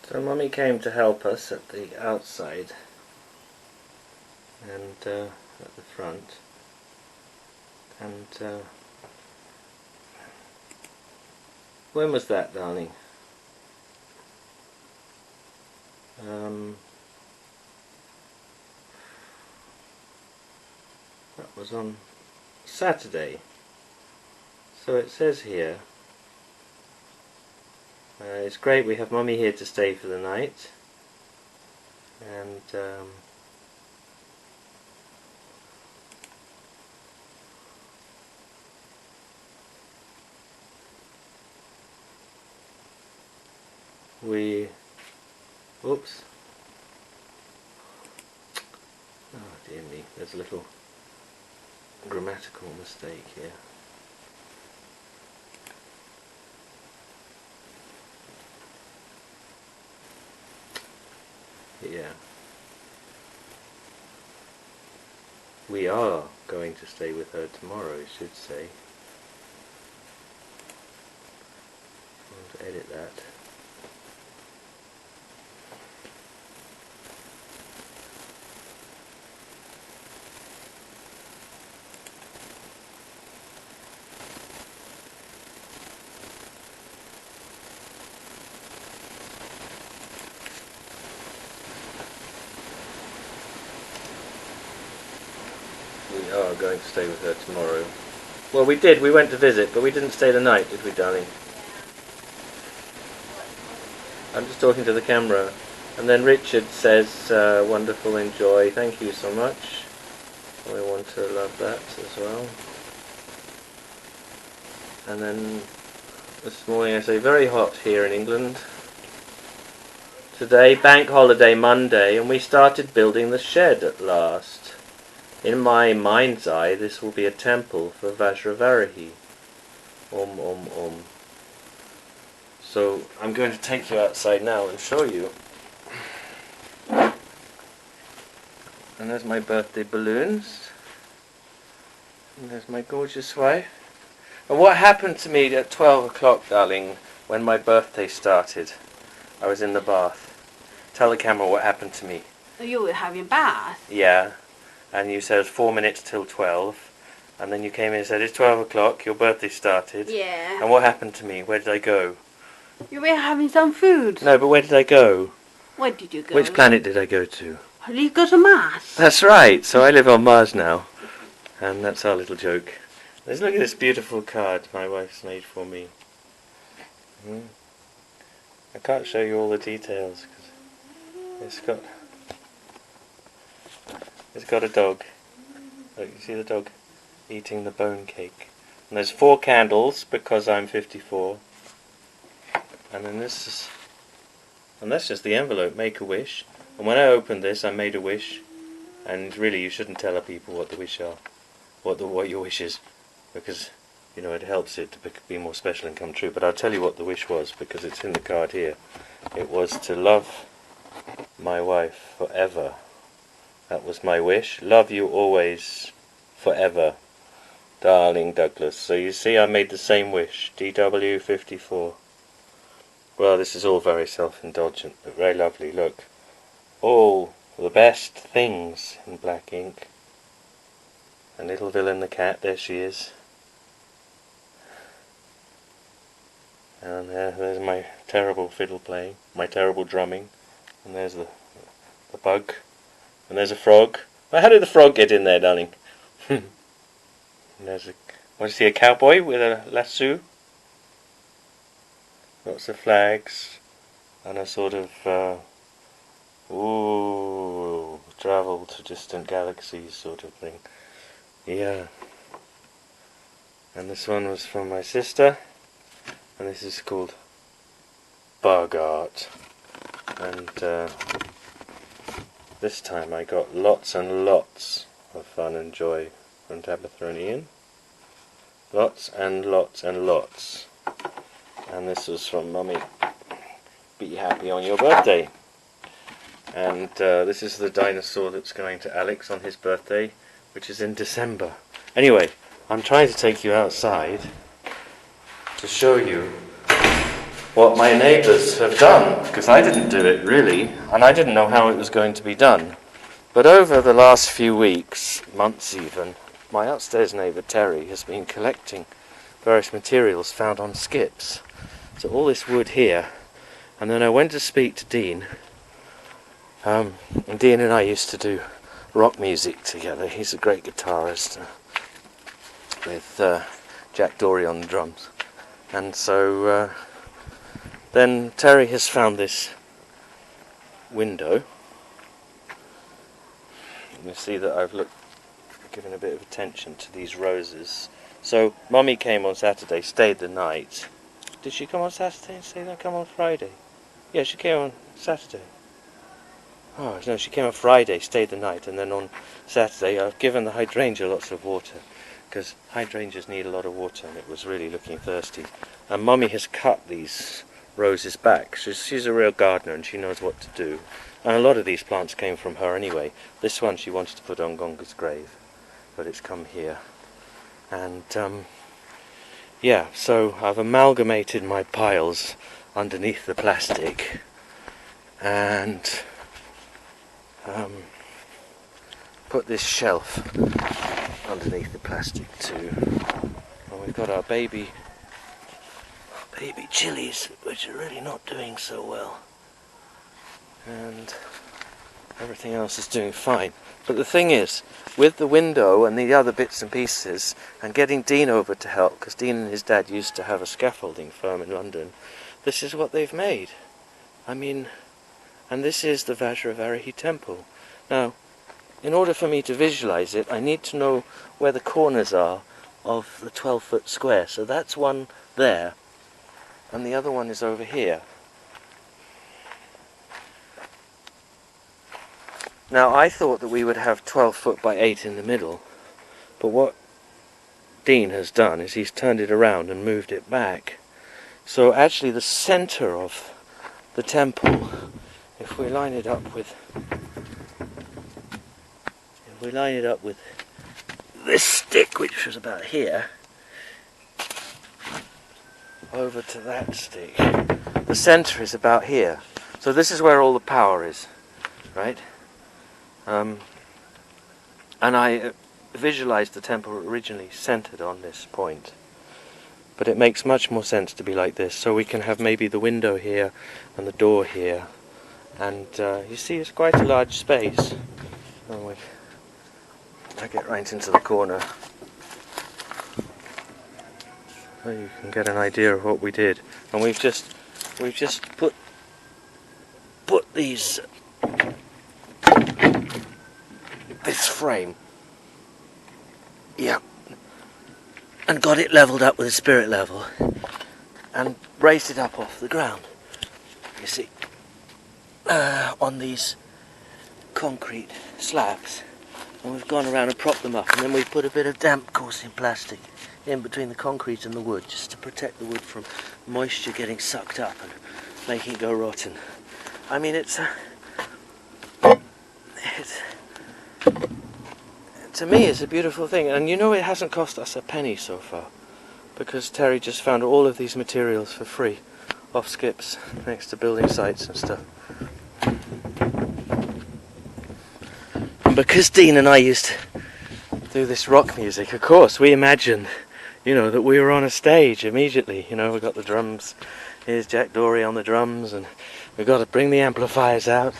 So Mummy came to help us at the outside and at the front, and when was that, darling? That was on Saturday. So it says here, it's great we have Mummy here to stay for the night, and oops, oh dear me, there's a little grammatical mistake here. Yeah. We are going to stay with her tomorrow, I should say. I want to edit that. We are going to stay with her tomorrow. Well, we did. We went to visit, but we didn't stay the night, did we, darling? I'm just talking to the camera. And then Richard says, wonderful, enjoy. Thank you so much. We want to love that as well. And then this morning I say, very hot here in England. Today, bank holiday Monday, and we started building the shed at last. In my mind's eye, this will be a temple for Vajravarahi. Om. So I'm going to take you outside now and show you. And there's my birthday balloons. And there's my gorgeous wife. And what happened to me at 12 o'clock, darling, when my birthday started? I was in the bath. Tell the camera what happened to me. You were having bath? Yeah. And you said it was 4 minutes till 12. And then you came in and said, it's 12 o'clock, your birthday started. Yeah. And what happened to me? Where did I go? You were having some food. No, but where did I go? Where did you go? Which planet did I go to? Did you go to Mars? That's right, so I live on Mars now. And that's our little joke. Let's look at this beautiful card my wife's made for me. I can't show you all the details because it's got a dog. Look, you see the dog eating the bone cake. And there's 4 candles because I'm 54. And then that's just the envelope, make a wish. And when I opened this, I made a wish. And really, you shouldn't tell people what the wish are, what your wish is, because you know it helps it to be more special and come true. But I'll tell you what the wish was because it's in the card here. It was to love my wife forever. That was my wish. Love you always, forever, darling Douglas. So you see, I made the same wish. DW54. Well, this is all very self-indulgent, but very lovely. Look, all the best things in black ink. And little villain the cat, there she is. And there's my terrible fiddle playing, my terrible drumming. And there's the bug. And there's a frog. Well, how did the frog get in there, darling? And there's what do you see, a cowboy with a lasso? Lots of flags. And a sort of, travel to distant galaxies sort of thing. Yeah. And this one was from my sister. And this is called Bug Art. And this time I got lots and lots of fun and joy from Tabitha and Ian. Lots and lots and lots. And this was from Mummy. Be happy on your birthday. And this is the dinosaur that's going to Alex on his birthday, which is in December. Anyway, I'm trying to take you outside to show you what my neighbours have done, because I didn't do it really, and I didn't know how it was going to be done. But over the last few weeks, months even, my upstairs neighbour Terry has been collecting various materials found on skips. So all this wood here, and then I went to speak to Dean, and Dean and I used to do rock music together. He's a great guitarist with Jack Dory on the drums. And so then Terry has found this window. You see that I've given a bit of attention to these roses. So Mummy came on Saturday, stayed the night. Did she come on Saturday and say that come on Friday? Yeah, she came on Saturday. Oh no, she came on Friday, stayed the night, and then on Saturday I've given the hydrangea lots of water, because hydrangeas need a lot of water, and it was really looking thirsty. And Mummy has cut these roses back. She's a real gardener and she knows what to do. And a lot of these plants came from her anyway. This one she wanted to put on Gonga's grave, but it's come here. And yeah, so I've amalgamated my piles underneath the plastic and put this shelf underneath the plastic too. And we've got our baby chilies, which are really not doing so well. And everything else is doing fine. But the thing is, with the window and the other bits and pieces, and getting Dean over to help, because Dean and his dad used to have a scaffolding firm in London, this is what they've made. I mean, and this is the Vajravarahi temple. Now, in order for me to visualize it, I need to know where the corners are of the 12-foot square. So that's one there, and the other one is over here. Now, I thought that we would have 12 foot by 8 in the middle, but what Dean has done is he's turned it around and moved it back. So actually the center of the temple, if we line it up with this stick, which was about here, over to that stick, the center is about here. So this is where all the power is, right? And I visualized the temple originally centered on this point. But it makes much more sense to be like this, so we can have maybe the window here and the door here. And you see it's quite a large space. Oh, I get right into the corner. So you can get an idea of what we did. And we've just put this frame, yeah, and got it leveled up with a spirit level and raised it up off the ground, you see, on these concrete slabs. And we've gone around and propped them up, and then we've put a bit of damp coursing plastic in between the concrete and the wood, just to protect the wood from moisture getting sucked up and making it go rotten. I mean, to me it's a beautiful thing, and you know it hasn't cost us a penny so far, because Terry just found all of these materials for free off skips next to building sites and stuff. And because Dean and I used to do this rock music, of course we imagined, you know, that we were on a stage immediately. You know, we got the drums, here's Jack Dory on the drums, and we've got to bring the amplifiers out,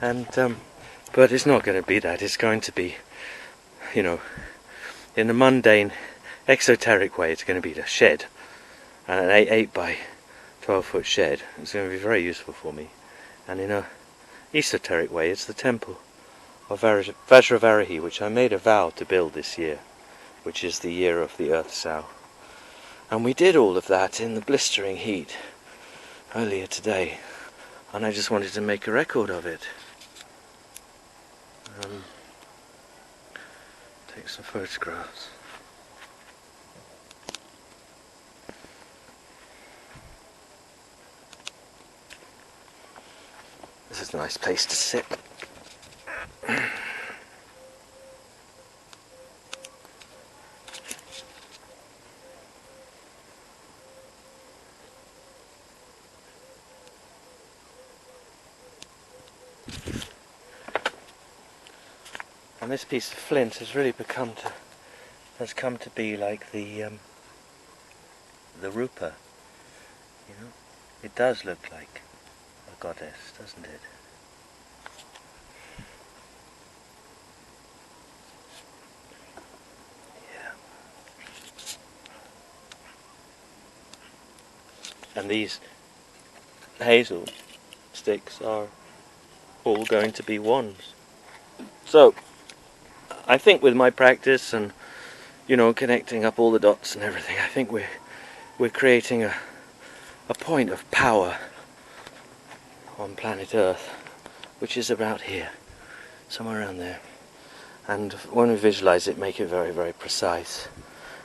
and but it's not going to be that. It's going to be, you know, in the mundane, exoteric way, it's going to be the shed, and an 8 by 12 foot shed. It's going to be very useful for me. And in a esoteric way, it's the temple of Vajravarahi, which I made a vow to build this year, which is the year of the Earth Sow. And we did all of that in the blistering heat earlier today, and I just wanted to make a record of it. Take some photographs. This is a nice place to sit. And this piece of flint has really come to be like the Rupa. You know, it does look like a goddess, doesn't it? Yeah. And these hazel sticks are all going to be wands. So, I think with my practice and, you know, connecting up all the dots and everything, I think we're creating a point of power on planet Earth, which is about here, somewhere around there. And when we visualize it, make it very, very precise.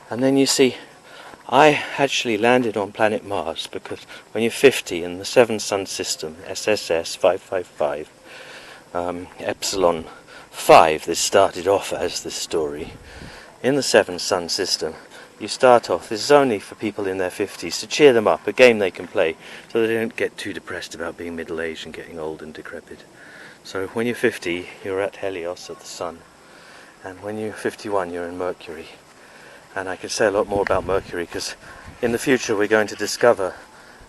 And then you see, I actually landed on planet Mars because when you're 50 in the 7 Sun System, SSS 555, Epsilon 5, this started off as this story. In the 7 Sun System, you start off, this is only for people in their 50s, to cheer them up, a game they can play, so they don't get too depressed about being middle-aged and getting old and decrepit. So when you're 50, you're at Helios, at the Sun, and when you're 51, you're in Mercury. And I could say a lot more about Mercury, because in the future we're going to discover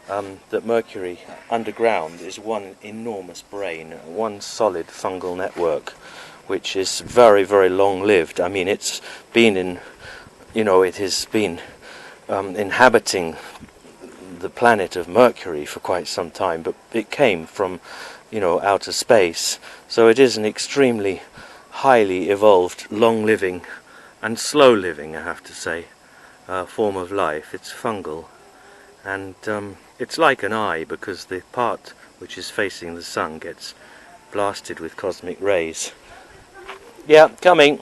that Mercury underground is one enormous brain, one solid fungal network, which is very, very long-lived. I mean, it's been in, you know, it has been inhabiting the planet of Mercury for quite some time, but it came from, you know, outer space. So it is an extremely highly evolved, long-living and slow-living, I have to say, form of life. It's fungal, and it's like an eye, because the part which is facing the sun gets blasted with cosmic rays. Yeah, coming.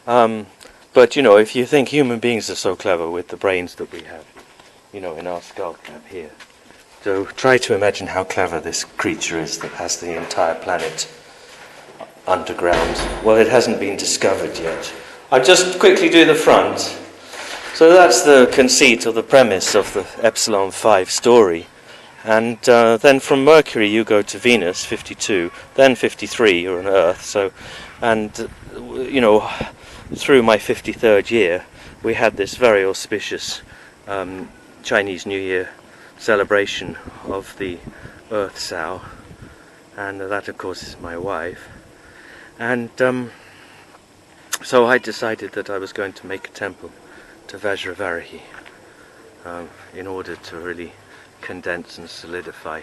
But you know, if you think human beings are so clever with the brains that we have, you know, in our skull cap here, so try to imagine how clever this creature is that has the entire planet underground. Well, it hasn't been discovered yet. I'll just quickly do the front. So that's the conceit or the premise of the Epsilon 5 story. And then from Mercury you go to Venus, 52, then 53 you're on Earth. So, and you know, through my 53rd year we had this very auspicious Chinese New Year celebration of the Earth Sao, and that of course is my wife. And so I decided that I was going to make a temple to Vajravarahi in order to really condense and solidify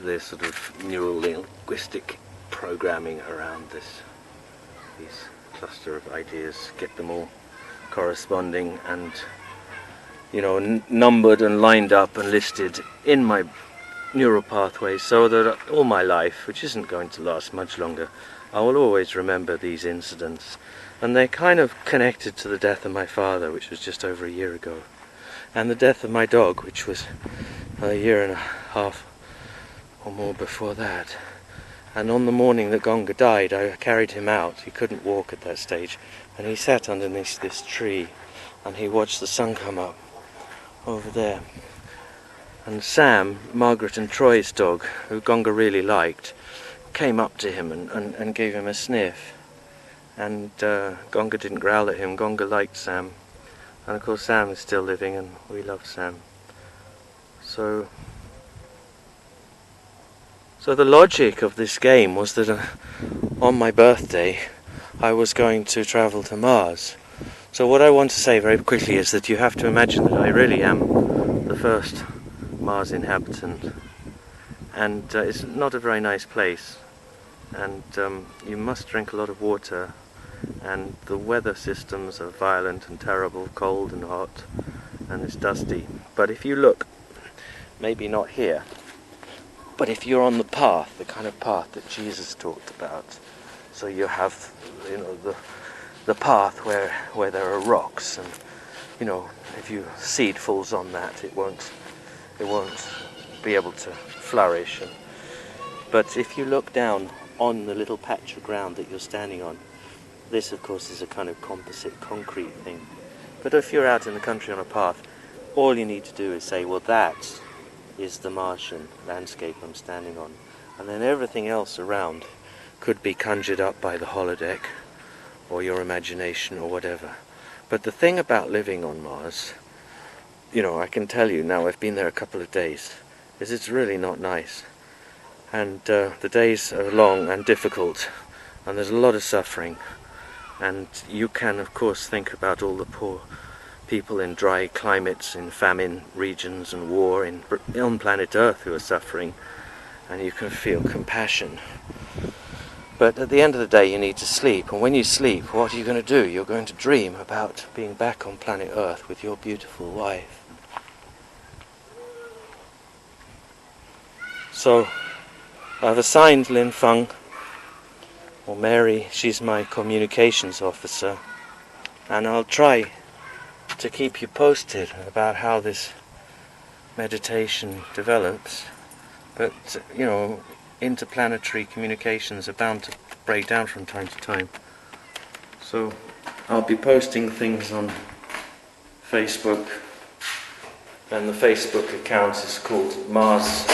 the sort of neural linguistic programming around these cluster of ideas, get them all corresponding and, you know, numbered and lined up and listed in my neural pathways, so that all my life, which isn't going to last much longer, I will always remember these incidents. And they're kind of connected to the death of my father, which was just over a year ago, and the death of my dog, which was a year and a half or more before that. And on the morning that Gonga died, I carried him out. He couldn't walk at that stage, and he sat underneath this tree and he watched the sun come up over there. And Sam, Margaret and Troy's dog, who Gonga really liked, came up to him and gave him a sniff. And Gonga didn't growl at him. Gonga liked Sam. And of course Sam is still living, and we love Sam. So the logic of this game was that on my birthday I was going to travel to Mars. So what I want to say very quickly is that you have to imagine that I really am the first Mars inhabitant. And it's not a very nice place. And you must drink a lot of water. And the weather systems are violent and terrible, cold and hot, and it's dusty. But if you look, maybe not here, but if you're on the path, the kind of path that Jesus talked about, so you have, you know, the path where there are rocks, and you know, if your seed falls on that, it won't be able to flourish. But if you look down on the little patch of ground that you're standing on, this of course is a kind of composite concrete thing. But if you're out in the country on a path, all you need to do is say, well, that is the Martian landscape I'm standing on. and then everything else around could be conjured up by the holodeck or your imagination or whatever. But the thing about living on Mars, you know, I can tell you now, I've been there a couple of days, is it's really not nice. And the days are long and difficult, and there's a lot of suffering. And you can, of course, think about all the poor people in dry climates, in famine regions and war on planet Earth who are suffering, and you can feel compassion. But at the end of the day you need to sleep, and when you sleep, what are you going to do? You're going to dream about being back on planet Earth with your beautiful wife. So I've assigned Lin Feng, or Mary, she's my communications officer, and I'll try to keep you posted about how this meditation develops. But, you know, interplanetary communications are bound to break down from time to time. So I'll be posting things on Facebook, and the Facebook account is called Mars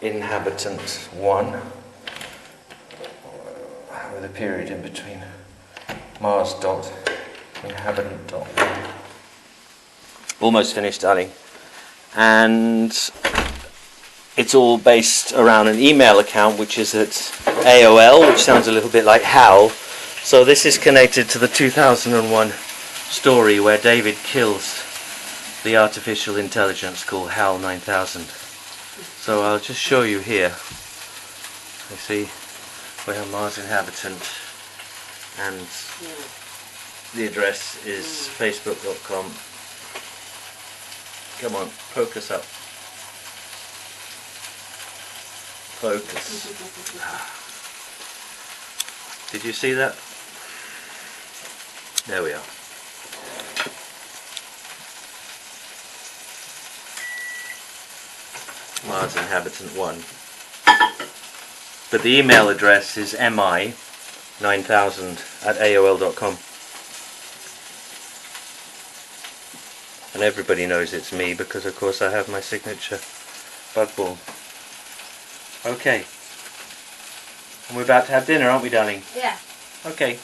Inhabitant 1, with a period in between. Mars.inhabitant.1. Almost finished, darling. And it's all based around an email account which is at AOL, which sounds a little bit like HAL. So this is connected to the 2001 story where David kills the artificial intelligence called HAL 9000. So I'll just show you here. You see, we have Mars Inhabitant, and the address is facebook.com. Come on, focus up. Focus. Did you see that? There we are. Mars Inhabitant 1. But the email address is mi9000@aol.com. And everybody knows it's me because of course I have my signature bug ball. Okay. And we're about to have dinner, aren't we, darling? Yeah. Okay.